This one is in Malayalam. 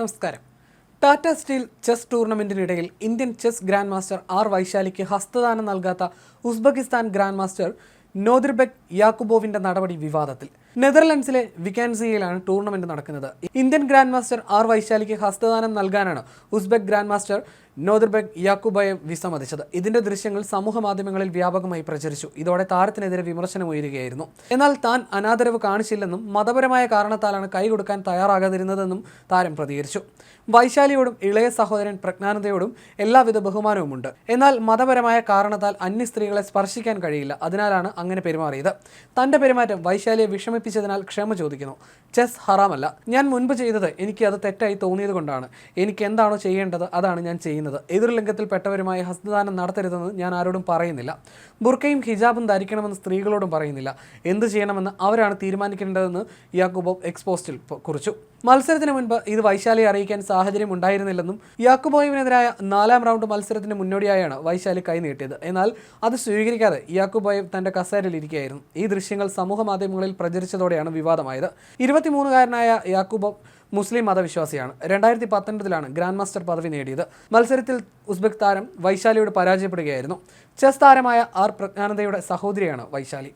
നമസ്കാരം. ടാറ്റ സ്റ്റീൽ ചെസ് ടൂർണമെന്റിനിടയിൽ ഇന്ത്യൻ ചെസ് ഗ്രാൻഡ് മാസ്റ്റർ വൈശാലിക്ക് ഹസ്തദാനം നൽകാത്ത ഉസ്ബെക്കിസ്ഥാൻ ഗ്രാൻഡ് മാസ്റ്റർ നോദിർബെഗ് യാക്കുബോവിന്റെ നടപടി വിവാദത്തിൽ. നെതർലൻഡ്സിലെ വിക്കാൻസിയയിലാണ് ടൂർണമെന്റ് നടക്കുന്നത്. ഇന്ത്യൻ ഗ്രാൻഡ് മാസ്റ്റർ വൈശാലിക്ക് ഹസ്തദാനം നൽകാനാണ് ഉസ്ബെക് ഗ്രാൻഡ് മാസ്റ്റർ നോദിർബെഗ് യാക്കുബോയെ വിസമ്മതിച്ചത്. ഇതിന്റെ ദൃശ്യങ്ങൾ സമൂഹ മാധ്യമങ്ങളിൽ വ്യാപകമായി പ്രചരിച്ചു. ഇതോടെ താരത്തിനെതിരെ വിമർശനമുയരുകയായിരുന്നു. എന്നാൽ താൻ അനാദരവ് കാണിച്ചില്ലെന്നും മതപരമായ കാരണത്താലാണ് കൈ കൊടുക്കാൻ തയ്യാറാകാതിരുന്നതെന്നും താരം പ്രതികരിച്ചു. വൈശാലിയോടും ഇളയ സഹോദരൻ പ്രജ്ഞാനന്ദയോടും എല്ലാവിധ ബഹുമാനവുമുണ്ട്. എന്നാൽ മതപരമായ കാരണത്താൽ അന്യ സ്ത്രീകളെ സ്പർശിക്കാൻ കഴിയില്ല. അതിനാലാണ് അങ്ങനെ പെരുമാറിയത്. തന്റെ പെരുമാറ്റം വൈശാലിയെ വിഷമിപ്പിച്ചതിനാൽ ക്ഷമ ചോദിക്കുന്നു. ചെസ് ഹറാമല്ല. ഞാൻ മുൻപ് ചെയ്തത് എനിക്ക് അത് തെറ്റായി തോന്നിയത് കൊണ്ടാണ്. എനിക്ക് എന്താണോ ചെയ്യേണ്ടത് അതാണ് ഞാൻ ചെയ്യുന്നത്. എതിർലിംഗത്തിൽപ്പെട്ടവരുമായി ഹസ്തദാനം നടത്തരുതെന്ന് ഞാൻ ആരോടും പറയുന്നില്ല. ബുർക്കയും ഹിജാബും ധരിക്കണമെന്ന് സ്ത്രീകളോടും പറയുന്നില്ല. എന്ത് ചെയ്യണമെന്ന് അവരാണ് തീരുമാനിക്കേണ്ടതെന്ന് യാക്കുബോവ് എക്സ്പോസ്റ്റിൽ കുറിച്ചു. മത്സരത്തിന് മുൻപ് ഇത് വൈശാലിയെ അറിയിക്കാൻ സാഹചര്യം ഉണ്ടായിരുന്നില്ലെന്നും യാക്കുബോവിനെതിരായ 4ാം റൗണ്ട് മത്സരത്തിന് മുന്നോടിയായാണ് വൈശാലി കൈനീട്ടിയത്. എന്നാൽ അത് സ്വീകരിക്കാതെ യാക്കുബോവ് തന്റെ കസേരയിൽ ഇരിക്കുകയായിരുന്നു. ഈ ദൃശ്യങ്ങൾ സമൂഹ മാധ്യമങ്ങളിൽ പ്രചരിച്ചതോടെയാണ് വിവാദമായത്. 23-കാരനായ യാക്കുബോവ് മുസ്ലിം മതവിശ്വാസിയാണ്. 2019 ഗ്രാൻഡ് മാസ്റ്റർ പദവി നേടിയത്. മത്സരത്തിൽ ഉസ്ബെക് താരം വൈശാലിയോട് പരാജയപ്പെടുകയായിരുന്നു. ചെസ് താരമായ പ്രജ്ഞാനന്ദയുടെ സഹോദരിയാണ് വൈശാലി.